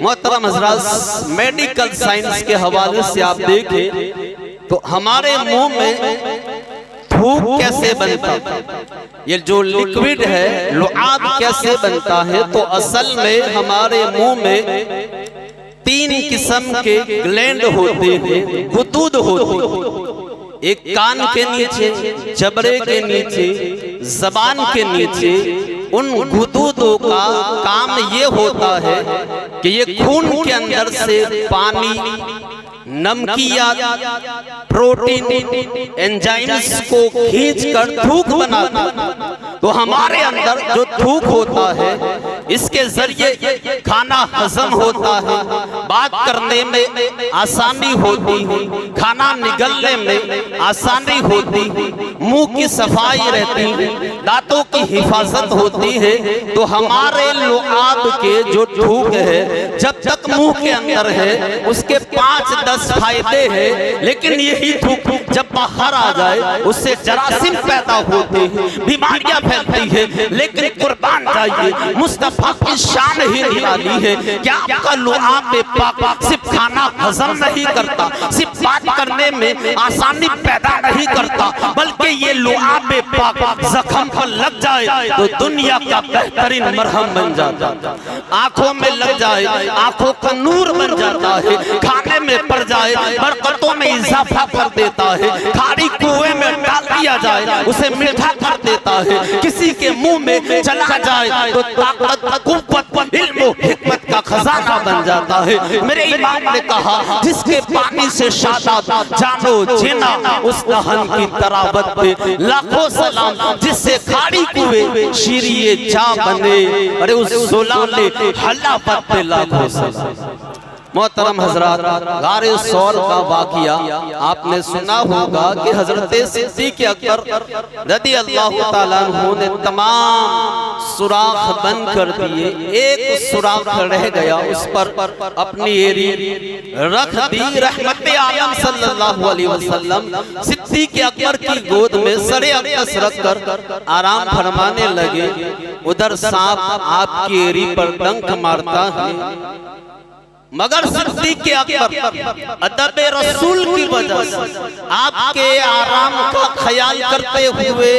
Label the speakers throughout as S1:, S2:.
S1: मोहतरम हज़रात, medical science के हवाले से आप देखें तो हमारे मुंह में थूक कैसे बनता है, ये जो लिक्विड है लुआब कैसे बनता है, तो असल में हमारे मुंह में 3 किस्म के ग्लैंड होते हैं, गुदूद होते हैं। एक कान के नीचे, जबड़े के नीचे, जबान के नीचे। उन गुदूदों का काम ये होता है कि ये खून के अंदर से पानी, नमकियात, प्रोटीन, एंजाइम्स को खींचकर थूक बनाते। तो हमारे अंदर जो थूक होता है इसके जरिए खाना हजम होता है, बात करने में आसानी होती है, खाना निगलने में आसानी होती है, मुंह की सफाई रहती है, दांतों की हिफाजत होती है। तो हमारे लुआब के जो थूक है जब तक मुंह के अंदर है उसके 5-10 फायदे हैं, लेकिन यही थूक जब बाहर आ जाए उससे जरासीम पैदा होते हैं, बीमारियां फैलती है। लेकिन कुर्बान जाइए, मुस्तफा की शान ही निराली है। क्या आपका लुआब पाक सिर्फ खाना हजम नहीं करता, सिर्फ बात करने में आसानी पैदा नहीं करता, बल्कि ये लुआब पाक जख्म पर लग जाए तो दुनिया का बेहतरीन मरहम बन जाता है। आंखों में लग जाए, आंखों का नूर बन जाता है, खाने में पड़ जाए बरकतों में इजाफा कर देता है, खारी कुएं में डाल दिया जाए उसे मीठा कर देता है, किसी के मुंह में चला जाए तो ताकत, कुव्वत, इल्म, हिकमत का खजाना बन जाता है। मेरे इमाम ने कहा जिसके पानी से शादाब जानो जीना, उस दहन की तरावत पे लाखों सलाम, जिससे खाड़ी कुएं शीरिए चा बने, अरे उस सोलाने हल्ला पर पे लाखों सलाम। मोहतरम हजरात, गारे सौर का वाकिया आपने सुना होगा कि हजरत सिद्दीक़ अकबर रज़ी अल्लाह ताला अन्हु ने तमाम सुराख बंद कर दिए, एक सुराख रह गया, उस पर अपनी एरी रख दी। रहमत आलम सल्लल्लाहु अलैहि वसल्लम सिद्दीक़ अकबर की गोद में सरे अक़दस रख कर आराम फरमाने लगे। उधर सांप आपकी एरी पर डंक मारता है, मगर सिद्दीक़ अकबर अदब रसूल की वजह से आपके आराम का ख्याल करते हुए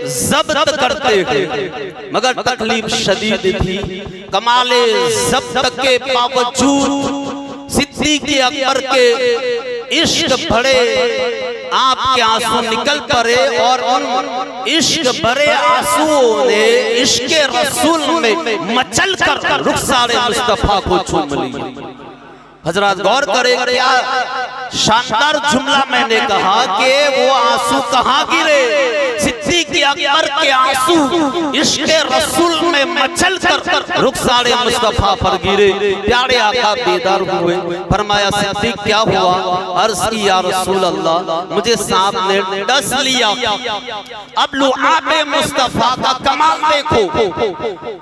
S1: ज़ब्त करते हुए, मगर तकलीफ शदीद थी। कमाले ज़ब्त के बावजूद सिद्दीक़ अकबर के इश्क भरे आपके आंसू निकल पड़े और उन इश्क भरे आंसुओं ने इश्क रसूल में मचल कर रुखसारे मुस्तफा को चूम लिया। हजरात गौर करें, क्या शानदार जुमला मैंने कहा कि वो आंसू कहाँ गिरे, सिद्दीक़ अकबर के आंसू इश्क रसूल में मचल कर रुखसारे मुस्तफा पर गिरे। प्यारे आका बेदार हुए, फरमाया सिद्दीक़ क्या हुआ? अर्ज़ की या रसूल अल्लाह, मुझे सांप ने डस लिया। अब लुआब मुस्तफा का कमाल देखो,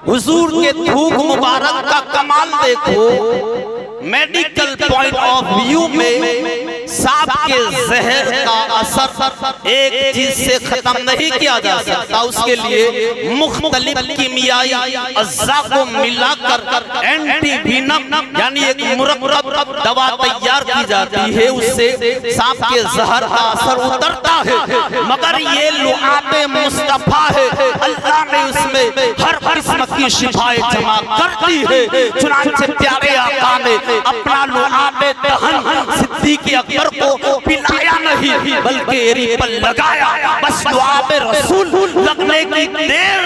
S1: हुजूर के थूक मुबारक का कमाल देखो। मेडिकल पॉइंट ऑफ व्यू में सांप के जहर का असर एक चीज से खत्म नहीं किया जा सकता, उसके लिए मुख्तलिफ कीमियाई अज्जा को मिलाकर एंटीवीनम यानी एक मुरक्कब दवा तैयार की जाती है, उससे सांप के जहर का असर उतरता है। मगर ये लुआब मुस्तफा है, अल्लाह ने उसमें हर किस्म की शिफाएं जमा कर दी है। चुनांचे प्यारे आका ने अपना लुआब दहन सिद्दीक़ अकबर को पिलाया नहीं, बल्कि एरी पर लगाया। बस लुआब रसूल लगने की देर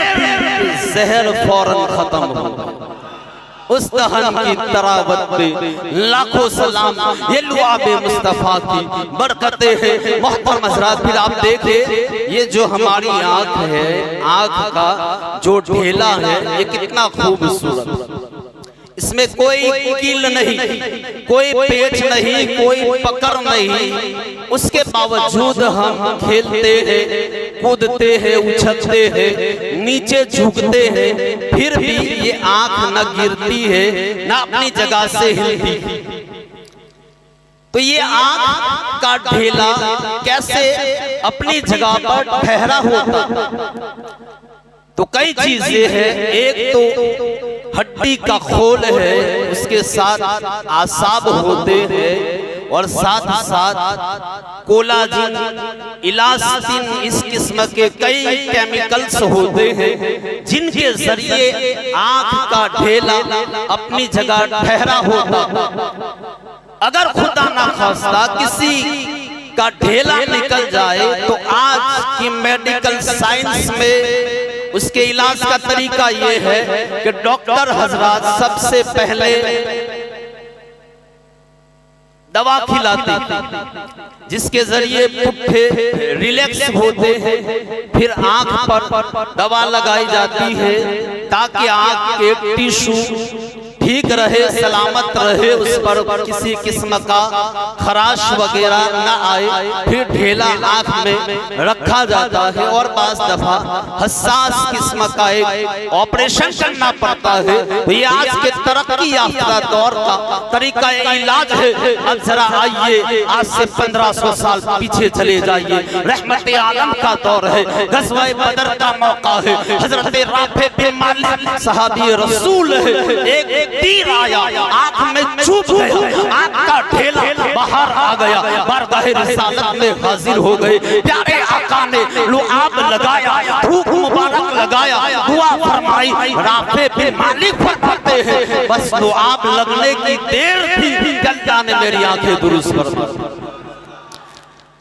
S1: जहर फौरन खत्म हो गया। उस दहन की तरावत पे लाखों सलाम, ये लुआब मुस्तफा की बरकतें हैं। मोहतरम हज़रात, फिर आप देखें ये जो हमारी आँख है, आँख का जो ढेला है ये कितना खूबसूरत, इसमें कोई कील नहीं, कोई पेच नहीं, कोई पकड़ नहीं, उसके बावजूद हम खेलते हैं, कूदते हैं, उछलते हैं, नीचे झुकते हैं, फिर भी ये आंख न गिरती है न अपनी जगह से हिलती। तो ये आंख का ढेला कैसे अपनी जगह पर ठहरा होता? तो कई चीजें हैं, एक तो हड्डी का खोल है, उसके साथ आसाब होते हैं और साथ साथ कोलाजन, इलास्टिन, इस किस्म के कई केमिकल्स होते हैं जिनके जरिए आंख का ढेला अपनी जगह ठहरा होता। अगर खुदा ना खास्ता किसी का ढेला निकल जाए तो आज की मेडिकल साइंस में उसके इलाज का तरीका ये है कि डॉक्टर हजरात सबसे पहले दवा खिलाते जिसके जरिए पुट्ठे रिलैक्स होते हैं, फिर आंख पर दवा लगाई जाती है ताकि आंख के टिश्यू ठीक रहे, सलामत रहे, उस पर किसी किस्म का खराश वगैरह न आए। फिर ढेला आंख में रखा जाता है और बाज़ दफा हसास किस्म का एक ऑपरेशन करना पड़ता है। तो ये आज के तरक्की याफ्ता दौर का तरीका इलाज है। अब जरा आइए, आज से 1500 साल पीछे चले जाइए, रहमत आलम का दौर है, गज़वा बदर का मौका है, हजरत राफे बिन मालिक सहाबी रसूल है, एक तीर आया, आंख में चुभ गया, आंख का ढेला बाहर आ गया, बारगाहे रिसालत में हाजिर हो गए। प्यारे आका ने लुआब लगाया, धूप मुबारक लगाया, दुआ फरमाई। राफे बिन मालिक फरमाते हैं बस लुआब लगने की देर थी, चल जाने मेरी आंखें दुरुस्त कर।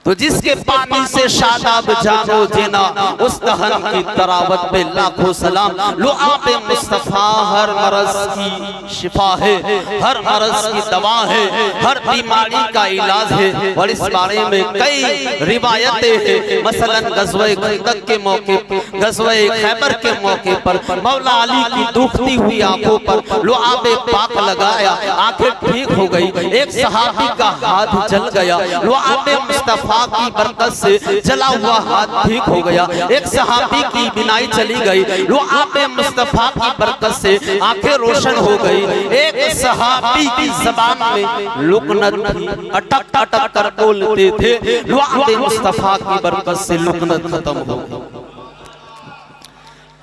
S1: तो जिसके पानी से शादाब जानो जीना, उस दहन की तरावत पे लाखों सलाम। लुआब मुस्तफा हर मरज की शिफा है, हर मरज की दवा है, हर बीमारी का इलाज है। और इस बारे में कई रिवायतें हैं। मसलन गज़वा खंदक के मौके, गज़वा खैबर के मौके पर मौला अली की दुखती हुई आंखों पर लुआब पाक लगाया, आंखें ठीक हो गई। एक सहाबी का हाथ जल गया, लुआब मुस्तफा की बरकत से जला हुआ हाथ ठीक हो गया। एक सहाबी की बिनाई चली गई, लुआब मुस्तफा की बरकत से आंखें रोशन हो गई। एक सहाबी की ज़बान में लुकनत थी, अटक अटक कर बोलते थे, लुआब मुस्तफा की बरकत से लुकनत खत्म हो गई।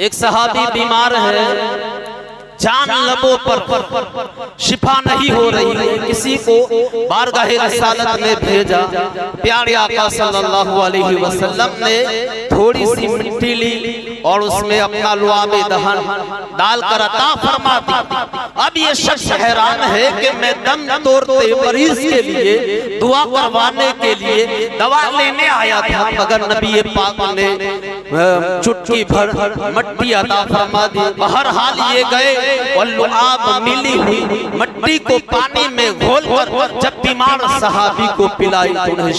S1: एक सहाबी बीमार है, जान लबों पर शिफा नहीं हो रही है, किसी को बारगाहे रिसालत में भेजा। प्यारे आका सल्लल्लाहु अलैहि वसल्लम ने थोड़ी सी मिट्टी ली और उसमें अपना लुआब दहन डालकर अता फरमा दी। अब ये शख्स हैरान है कि मैं दम तोड़ते मरीज के लिए दुआ करवाने के लिए दवा लेने आया था, मगर नबी पाक ने चुटकी भर मट्टी अता फरमा दी। बहरहाल ये गए और लुआब मिली हुई मट्टी को पानी में घोलकर जब बीमार सहाबी को पिलाई तो उन्हें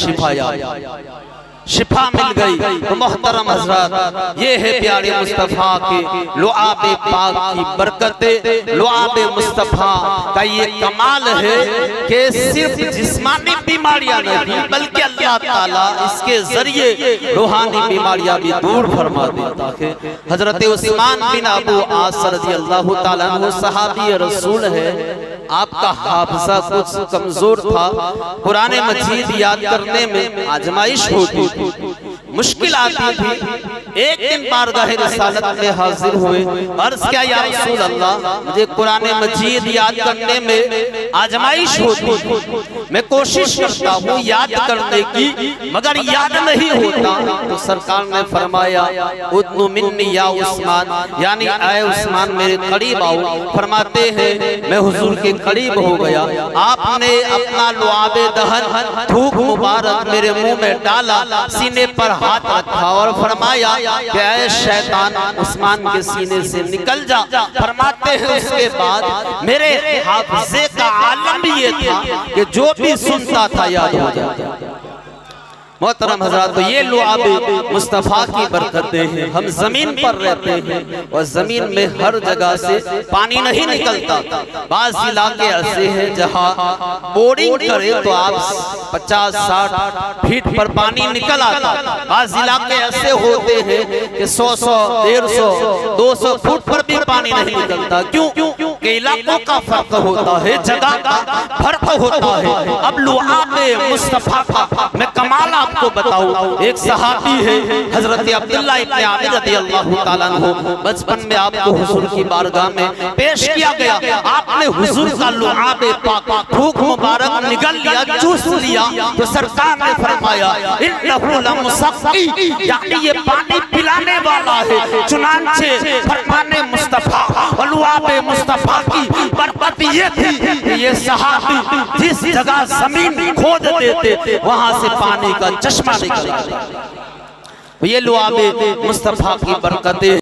S1: शिफा मिल गई। तो मोहतरम हजरत, ये है प्यारे मुस्तफा के लुआब पाक की बरकतें। लुआब मुस्तफा का ये कमाल है कि सिर्फ जिस्मानी बीमारियां नहीं बल्कि अल्लाह ताला इसके जरिए रूहानी बीमारियां भी दूर फरमा देता है। हजरत उस्मान बिन अबू आस रज़ियल्लाहु ताला अन्हु सहाबी रसूल है, आपका हाफिजा कुछ कमजोर था, कुरान मजीद याद करने में आजमाइश होती थी, मुश्किल आती थी। एक दिन बारगाहे रिसालत में हाजिर हुए, अर्ज किया या रसूल अल्लाह, मुझे कुरान मजीद याद करने में आजमाइश होती, मैं कोशिश करता हूँ याद करने की मगर याद नहीं होता। तो सरकार ने फरमाया उद्नु मिन्नी या उस्मान, यानी आए उस्मान मेरे करीब आओ। फरमाते हैं मैं हुजूर के करीब हो गया, आपने अपना लुआब दहन थूक मुबारक मेरे मुंह में डाला, सीने पर हाथ रखा और फरमाया कि ऐ शैतान उस्मान के सीने से निकल जा। फरमाते हैं उसके बाद मेरे हाफिज़े का आलम भी ये था कि जो भी सुनता था याद हो जाता। मोहतरम हज़रात, तो ये लुआब मुस्तफ़ा की बरकतें हैं। हम जमीन पर रहते हैं और जमीन में हर जगह से पानी नहीं निकलता। बाज़ इलाके ऐसे हैं जहाँ बोरिंग करें तो आप 50-60 फीट पर पानी निकल आता। बाज़ इलाके ऐसे होते हैं कि 100-150-200 फुट पर भी पानी नहीं निकलता। क्यों? के इलाकों का फर्क होता है, जगह का फर्क होता है। अब लुआब मुस्तफा का मैं कमाल आपको बताऊं। एक सहाबी है हजरत अब्दुल्लाह इब्न आमिर रदियल्लाहु ताला अन्हु, बचपन में आपको हुजूर की बारगाह में पेश किया गया। आपने हुजूर का लुआब पाक फूक मुबारक निगल लिया, चूस लिया, तो सरकार ने फरमाया इन्नहु लमुसक्की, यानी ये पानी पिलाने वाला है। चुनांचे फरमाने मुस्तफा और लुआब मुस्तफा की बरकत ये थी कि ये सहाबी जिस जगह जमीन खोद देते वहां से पानी का चश्मा निकलता। ये लुआब मुस्तफा की बरकतें।